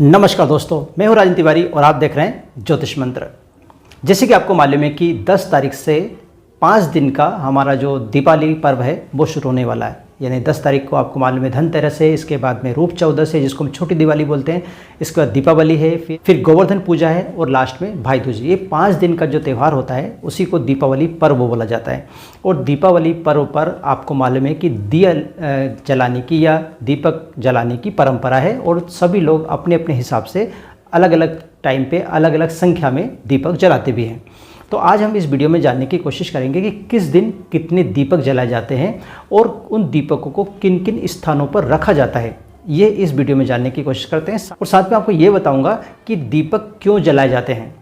नमस्कार दोस्तों, मैं हूं राजन तिवारी और आप देख रहे हैं ज्योतिष मंत्र। जैसे कि आपको मालूम है कि 10 तारीख से 5 दिन का हमारा जो दीपावली पर्व है वो शुरू होने वाला है। यानी 10 तारीख को आपको मालूम है धनतेरस है, इसके बाद में रूप चौदस है जिसको हम छोटी दिवाली बोलते हैं, इसके बाद दीपावली है, फिर गोवर्धन पूजा है और लास्ट में भाई दूज। ये 5 दिन का जो त्यौहार होता है उसी को दीपावली पर्व बोला जाता है। और दीपावली पर्व पर आपको मालूम है कि दिया जलाने की या दीपक जलाने की परंपरा है और सभी लोग अपने अपने हिसाब से अलग अलग टाइम पे अलग अलग संख्या में दीपक जलाते भी हैं। तो आज हम इस वीडियो में जानने की कोशिश करेंगे कि किस दिन कितने दीपक जलाए जाते हैं और उन दीपकों को किन किन स्थानों पर रखा जाता है, ये इस वीडियो में जानने की कोशिश करते हैं। और साथ में आपको ये बताऊंगा कि दीपक क्यों जलाए जाते हैं,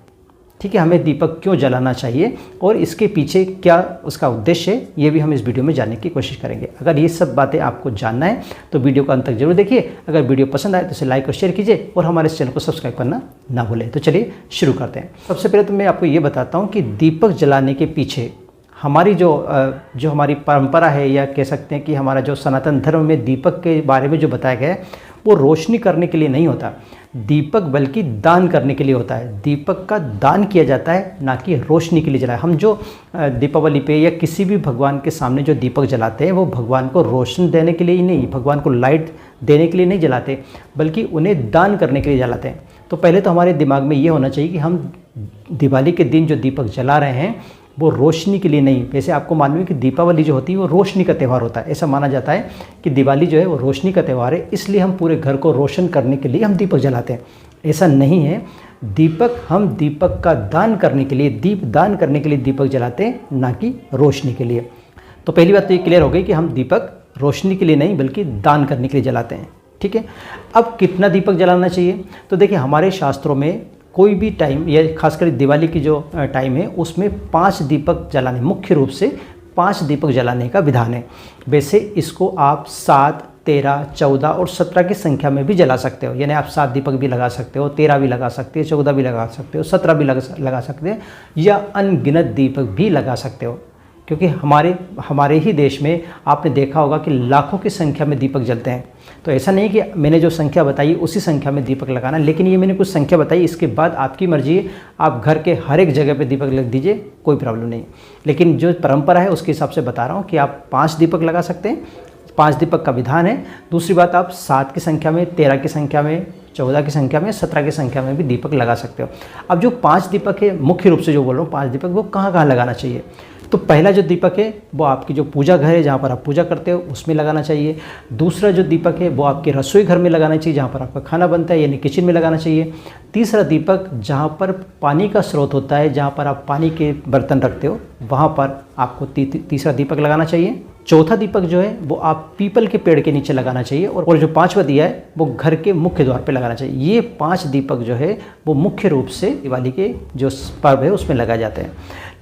ठीक है, हमें दीपक क्यों जलाना चाहिए और इसके पीछे क्या उसका उद्देश्य है, ये भी हम इस वीडियो में जानने की कोशिश करेंगे। अगर ये सब बातें आपको जानना है तो वीडियो को अंत तक जरूर देखिए। अगर वीडियो पसंद आए तो इसे लाइक और शेयर कीजिए और हमारे इस चैनल को सब्सक्राइब करना ना भूलें। तो चलिए शुरू करते हैं। सबसे पहले तो मैं आपको ये बताता हूँ कि दीपक जलाने के पीछे हमारी जो हमारी परंपरा है, या कह सकते हैं कि हमारा जो सनातन धर्म में दीपक के बारे में जो बताया गया है वो रोशनी करने के लिए नहीं होता, दीपक बल्कि दान करने के लिए होता है। दीपक का दान किया जाता है, ना कि रोशनी के लिए जलाया। हम जो दीपावली पे या किसी भी भगवान के सामने जो दीपक जलाते हैं वो भगवान को रोशनी देने के लिए ही नहीं, भगवान को लाइट देने के लिए नहीं जलाते, बल्कि उन्हें दान करने के लिए जलाते हैं। तो पहले तो हमारे दिमाग में ये होना चाहिए कि हम दिवाली के दिन जो दीपक जला रहे हैं वो रोशनी के लिए नहीं। वैसे आपको मालूम है कि दीपावली जो होती है वो रोशनी का त्यौहार होता है। ऐसा माना जाता है कि दिवाली जो है वो रोशनी का त्यौहार है, इसलिए हम पूरे घर को रोशन करने के लिए हम दीपक जलाते हैं। ऐसा नहीं है, हम दीपक का दान करने के लिए, दीप दान करने के लिए दीपक जलाते हैं, ना कि रोशनी के लिए। तो पहली बात तो ये क्लियर हो गई कि हम दीपक रोशनी के लिए नहीं बल्कि दान करने के लिए जलाते हैं, ठीक है। अब कितना दीपक जलाना चाहिए, तो देखिए हमारे शास्त्रों में कोई भी टाइम या खासकर दिवाली की जो टाइम है उसमें 5 दीपक जलाने, मुख्य रूप से 5 दीपक जलाने का विधान है। वैसे इसको आप 7, 13, 14 और 17 की संख्या में भी जला सकते हो। यानी आप 7 दीपक भी लगा सकते हो, 13 भी लगा सकते हो, 14 भी लगा सकते हो, 17 भी लगा सकते हो, या अनगिनत दीपक भी लगा सकते हो। क्योंकि हमारे ही देश में आपने देखा होगा कि लाखों की संख्या में दीपक जलते हैं। तो ऐसा नहीं कि मैंने जो संख्या बताई उसी संख्या में दीपक लगाना, लेकिन ये मैंने कुछ संख्या बताई, इसके बाद आपकी मर्जी है, आप घर के हर एक जगह पे दीपक लग दीजिए, कोई प्रॉब्लम नहीं। लेकिन जो परंपरा है उसके हिसाब से बता रहा हूँ कि आप 5 दीपक लगा सकते हैं, 5 दीपक का विधान है। दूसरी बात, आप 7 की संख्या में, 13 की संख्या में, 14 की संख्या में, 17 की संख्या में भी दीपक लगा सकते हो। अब जो 5 दीपक है, मुख्य रूप से जो बोल रहा हूँ 5 दीपक, वो कहाँ कहाँ लगाना चाहिए। तो पहला जो दीपक है वो आपकी जो पूजा घर है, जहाँ पर आप पूजा करते हो, उसमें लगाना चाहिए। दूसरा जो दीपक है वो आपके रसोई घर में लगाना चाहिए, जहाँ पर आपका खाना बनता है, यानी किचन में लगाना चाहिए। तीसरा दीपक जहाँ पर पानी का स्रोत होता है, जहाँ पर आप पानी के बर्तन रखते हो, वहाँ पर आपको तीसरा दीपक लगाना चाहिए। चौथा दीपक जो है वो आप पीपल के पेड़ के नीचे लगाना चाहिए। और जो 5वां दिया है वो घर के मुख्य द्वार पे लगाना चाहिए। ये 5 दीपक जो है वो मुख्य रूप से दिवाली के जो पर्व है उसमें लगाए जाते हैं।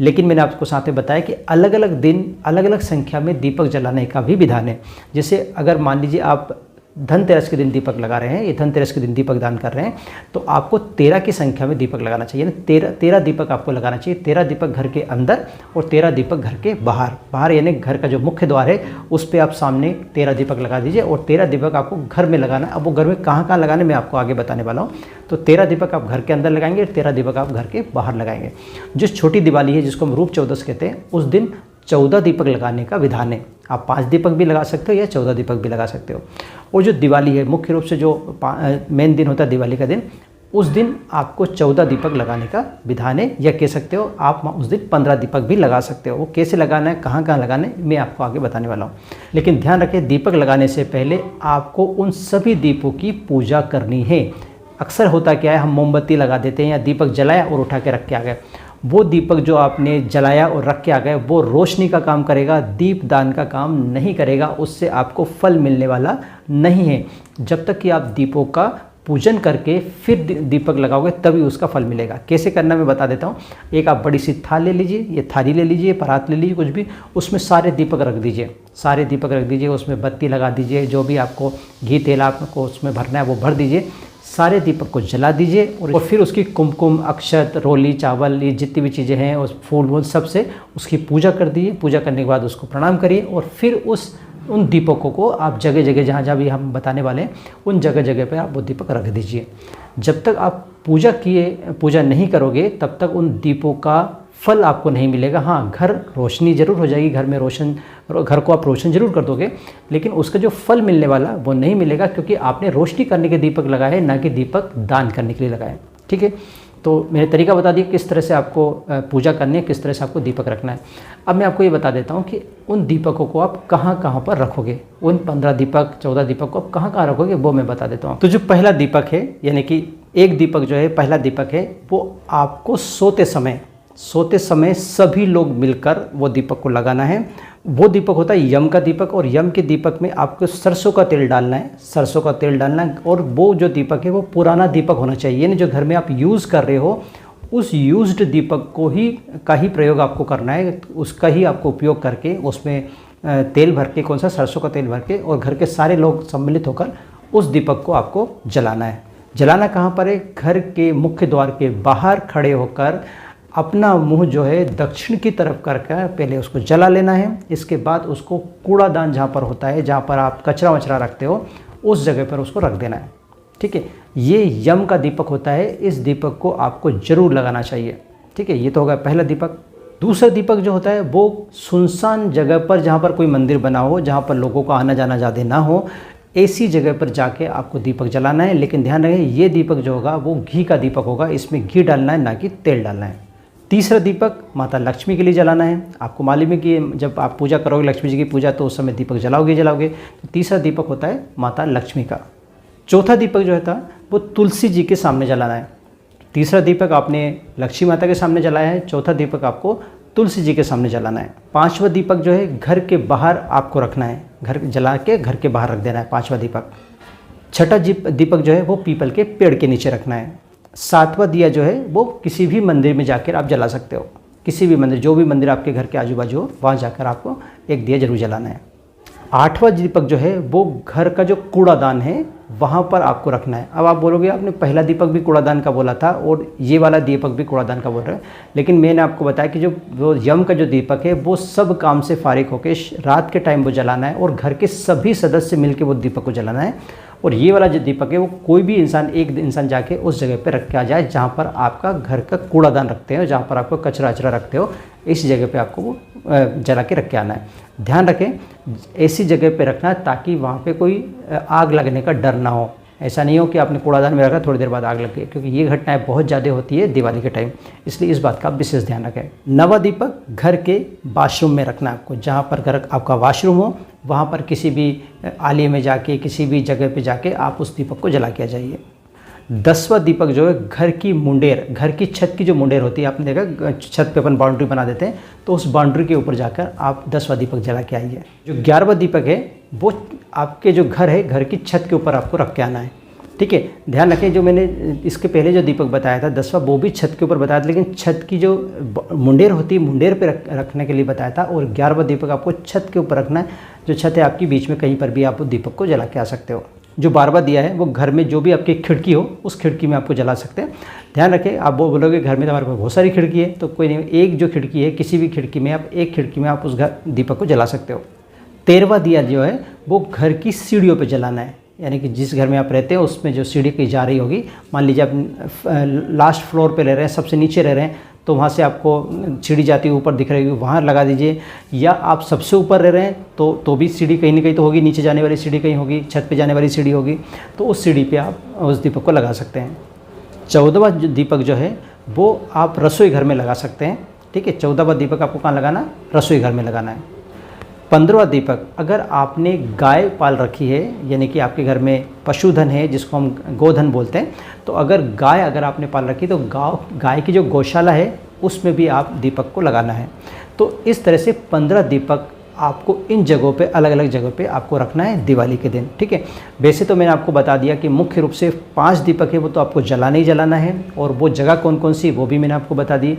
लेकिन मैंने आपको साथ में बताया कि अलग अलग दिन अलग अलग संख्या में दीपक जलाने का भी विधान है। जैसे अगर मान लीजिए आप धनतेरस के दिन दीपक लगा रहे हैं, ये धनतेरस के दिन दीपक दान कर रहे हैं, तो आपको 13 की संख्या में दीपक लगाना चाहिए। 13 दीपक आपको लगाना चाहिए। 13 दीपक घर के अंदर और 13 दीपक घर के बाहर यानी घर का जो मुख्य द्वार है उस पर आप सामने 13 दीपक लगा दीजिए। और 13 दीपक आपको घर में लगाना है। अब वो घर में कहाँ कहाँ लगाने मैं आपको आगे बताने वाला हूँ। तो 13 दीपक आप घर के अंदर लगाएंगे, 13 दीपक आप घर के बाहर लगाएंगे। जो छोटी दिवाली है जिसको हम रूप चौदस कहते हैं, उस दिन 14 दीपक लगाने का विधान है। आप 5 दीपक भी लगा सकते हो या 14 दीपक भी लगा सकते हो। और जो दिवाली है, मुख्य रूप से जो मेन दिन होता है दिवाली का दिन, उस दिन आपको 14 दीपक लगाने का विधान है, या कह सकते हो आप उस दिन 15 दीपक भी लगा सकते हो। वो कैसे लगाना है, कहाँ कहाँ लगाना है, मैं आपको आगे बताने वाला हूँ। लेकिन ध्यान रखें, दीपक लगाने से पहले आपको उन सभी दीपों की पूजा करनी है। अक्सर होता क्या है, हम मोमबत्ती लगा देते हैं या दीपक जलाया और उठा के रख के आ गए। वो दीपक जो आपने जलाया और रख के आ गए वो रोशनी का काम करेगा, दीप दान का काम नहीं करेगा, उससे आपको फल मिलने वाला नहीं है। जब तक कि आप दीपों का पूजन करके फिर दीपक लगाओगे तभी उसका फल मिलेगा। कैसे करना मैं बता देता हूँ। एक आप बड़ी सी थाल ले लीजिए, ये थाली ले लीजिए, परात ले लीजिए, कुछ भी, उसमें सारे दीपक रख दीजिए, उसमें बत्ती लगा दीजिए, जो भी आपको घी तेल आपको उसमें भरना है वो भर दीजिए। सारे दीपक को जला दीजिए और फिर उसकी कुमकुम, अक्षत, रोली, चावल, ये जितनी भी चीज़ें हैं उस फूल वूल सब से उसकी पूजा कर दीजिए। पूजा करने के बाद उसको प्रणाम करिए और फिर उन दीपकों को आप जगह जगह जहाँ जहाँ भी हम बताने वाले हैं उन जगह जगह पर आप वो दीपक रख दीजिए। जब तक आप पूजा नहीं करोगे तब तक उन दीपों का फल आपको नहीं मिलेगा। हाँ, घर रोशनी ज़रूर हो जाएगी, घर को आप रोशन ज़रूर कर दोगे, लेकिन उसका जो फल मिलने वाला वो नहीं मिलेगा, क्योंकि आपने रोशनी करने के दीपक लगाए हैं, ना कि दीपक दान करने के लिए लगाए। ठीक है, तो मैंने तरीका बता दिया किस तरह से आपको पूजा करनी है, किस तरह से आपको दीपक रखना है। अब मैं आपको ये बता देता हूँ कि उन दीपकों को आप कहाँ कहाँ पर रखोगे, उन 15 दीपक 14 दीपक को आप कहाँ कहाँ रखोगे वो मैं बता देता हूँ। तो जो पहला दीपक है, यानी कि एक दीपक जो है, पहला दीपक है, वो आपको सोते समय सभी लोग मिलकर वो दीपक को लगाना है। वो दीपक होता है यम का दीपक, और यम के दीपक में आपको सरसों का तेल डालना है, और वो जो दीपक है वो पुराना दीपक होना चाहिए, यानी जो घर में आप यूज़ कर रहे हो उस यूज्ड दीपक का ही प्रयोग आपको करना है, उसका ही आपको उपयोग करके उसमें तेल भर के, कौन सा, सरसों का तेल भर के, और घर के सारे लोग सम्मिलित होकर उस दीपक को आपको जलाना है। जलाना कहाँ पर है? घर के मुख्य द्वार के बाहर खड़े होकर अपना मुंह जो है दक्षिण की तरफ करके पहले उसको जला लेना है। इसके बाद उसको कूड़ादान जहाँ पर होता है, जहाँ पर आप कचरा वचरा रखते हो, उस जगह पर उसको रख देना है। ठीक है, ये यम का दीपक होता है, इस दीपक को आपको जरूर लगाना चाहिए। ठीक है, ये तो होगा पहला दीपक। दूसरा दीपक जो होता है वो सुनसान जगह पर, जहाँ पर कोई मंदिर बना हो, जहाँ पर लोगों का आना जाना ज़्यादा ना हो, ऐसी जगह पर जाके आपको दीपक जलाना है। लेकिन ध्यान रखें, ये दीपक जो होगा वो घी का दीपक होगा, इसमें घी डालना है, ना कि तेल डालना है। तीसरा दीपक माता लक्ष्मी के लिए जलाना है। आपको मालूम है कि जब आप पूजा करोगे लक्ष्मी जी की पूजा, तो उस समय दीपक जलाओगे। तो तीसरा दीपक होता है माता लक्ष्मी का। चौथा दीपक जो होता है वो तुलसी जी के सामने जलाना है। तीसरा दीपक आपने लक्ष्मी माता के सामने जलाया है, चौथा दीपक आपको तुलसी जी के सामने जलाना है। पांचवा दीपक जो है घर के बाहर आपको रखना है, घर जला के घर के बाहर रख देना है पांचवा दीपक। छठा दीपक जो है वो पीपल के पेड़ के नीचे रखना है। सातवां दिया जो है वो किसी भी मंदिर में जाकर आप जला सकते हो, किसी भी मंदिर, जो भी मंदिर आपके घर के आजू बाजू हो वहाँ जाकर आपको एक दिया जरूर जलाना है। आठवां दीपक जो है वो घर का जो कूड़ादान है वहाँ पर आपको रखना है। अब आप बोलोगे आपने पहला दीपक भी कूड़ादान का बोला था और ये वाला दीपक भी कूड़ादान का बोल रहे हैं, लेकिन मैंने आपको बताया कि जो यम का जो दीपक है वो सब काम से फारिग होकर रात के टाइम वो जलाना है, और घर के सभी सदस्य मिलकर वो दीपक को जलाना है। और ये वाला जो दीपक है वो कोई भी एक इंसान जाके उस जगह पे रख के आ जाए जहाँ पर आपका घर का कूड़ादान रखते हो, जहाँ पर आपको कचरा अचरा रखते हो, इस जगह पे आपको वो जला के रख के आना है। ध्यान रखें, ऐसी जगह पे रखना है ताकि वहाँ पे कोई आग लगने का डर ना हो। ऐसा नहीं हो कि आपने कूड़ादान में रखा थोड़ी देर बाद आग लग गई, क्योंकि ये घटनाएं बहुत ज़्यादा होती है दिवाली के टाइम, इसलिए इस बात का विशेष ध्यान रखें। नवा दीपक घर के वॉशरूम में रखना है आपको, जहाँ पर घर आपका वॉशरूम हो वहाँ पर किसी भी आले में जाके, किसी भी जगह पे जाके आप उस दीपक को जला के आ जाइए। 10वां दीपक जो है घर की मुंडेर, घर की छत की जो मुंडेर होती है, आपने देखा छत पे अपन बाउंड्री बना देते हैं, तो उस बाउंड्री के ऊपर जाकर आप 10वां दीपक जला के आइए। जो 11वां दीपक है वो आपके जो घर है, घर की छत के ऊपर आपको रख के आना है। ठीक है, ध्यान रखें, जो मैंने इसके पहले जो दीपक बताया था 10वां, वो भी छत के ऊपर बताया था, लेकिन छत की जो मुंडेर होती है मुंडेर पे रखने के लिए बताया था, और 11वां दीपक आपको छत के ऊपर रखना है। जो छत है आपकी, बीच में कहीं पर भी आप दीपक को जला के आ सकते हो। जो 12वां दिया है वो घर में जो भी आपकी खिड़की हो उस खिड़की में आपको जला सकते हैं। ध्यान रखें, आप वो बोलोगे घर में तो हमारे पास बहुत सारी खिड़की है, तो कोई नहीं, एक जो खिड़की है किसी भी खिड़की में आप एक खिड़की में आप उस दीपक को जला सकते हो। 13वां दिया जो है वो घर की सीढ़ियों पर जलाना है, यानी कि जिस घर में आप रहते हो उसमें जो सीढ़ी की जा रही होगी, मान लीजिए आप लास्ट फ्लोर पे रह रहे हैं, सबसे नीचे रह रहे हैं, तो वहाँ से आपको सीढ़ी जाती हुई ऊपर दिख रही होगी, वहाँ लगा दीजिए। या आप सबसे ऊपर रह रहे हैं तो भी सीढ़ी कहीं ना कहीं तो होगी, नीचे जाने वाली सीढ़ी कहीं होगी, छत पे जाने वाली सीढ़ी होगी, तो उस सीढ़ी पे आप उस दीपक को लगा सकते हैं। 14वां दीपक जो है वो आप रसोई घर में लगा सकते हैं। ठीक है, 14वां दीपक आपको कहाँ लगाना? रसोई घर में लगाना है। 15वां दीपक, अगर आपने गाय पाल रखी है, यानी कि आपके घर में पशुधन है जिसको हम गोधन बोलते हैं, तो अगर आपने पाल रखी तो गाय की जो गौशाला है उसमें भी आप दीपक को लगाना है। तो इस तरह से 15 दीपक आपको इन जगहों पे, अलग अलग जगहों पे आपको रखना है दिवाली के दिन। ठीक है, वैसे तो मैंने आपको बता दिया कि मुख्य रूप से 5 दीपक है वो तो आपको जलाना ही जलाना है, और वो जगह कौन कौन सी वो भी मैंने आपको बता दी।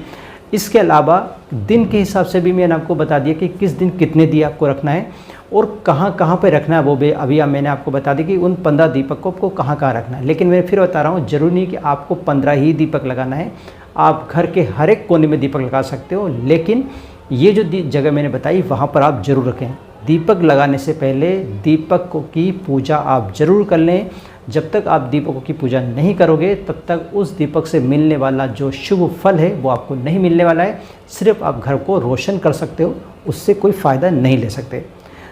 इसके अलावा दिन के हिसाब से भी मैंने आपको बता दिया कि किस दिन कितने दिए आपको रखना है और कहाँ कहाँ पे रखना है, वो भी अभी मैंने आपको बता दी कि उन 15 दीपक को आपको कहाँ कहाँ रखना है। लेकिन मैं फिर बता रहा हूँ, जरूरी नहीं कि आपको 15 ही दीपक लगाना है, आप घर के हर एक कोने में दीपक लगा सकते हो, लेकिन ये जो जगह मैंने बताई वहाँ पर आप ज़रूर रखें। दीपक लगाने से पहले दीपक की पूजा आप ज़रूर कर लें, जब तक आप दीपकों की पूजा नहीं करोगे तब तक उस दीपक से मिलने वाला जो शुभ फल है वो आपको नहीं मिलने वाला है। सिर्फ आप घर को रोशन कर सकते हो, उससे कोई फ़ायदा नहीं ले सकते।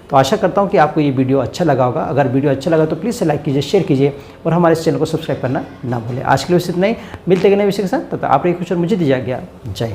तो आशा करता हूँ कि आपको ये वीडियो अच्छा लगा होगा। अगर वीडियो अच्छा लगा तो प्लीज़ से लाइक कीजिए, शेयर कीजिए और हमारे इस चैनल को सब्सक्राइब करना ना भूलें। आज के लिए बस इतना ही, मिलते हैं नए विषय के साथ। तब तक आप रहिए खुश और मुझे दीजिए आज्ञा। जय हिंद।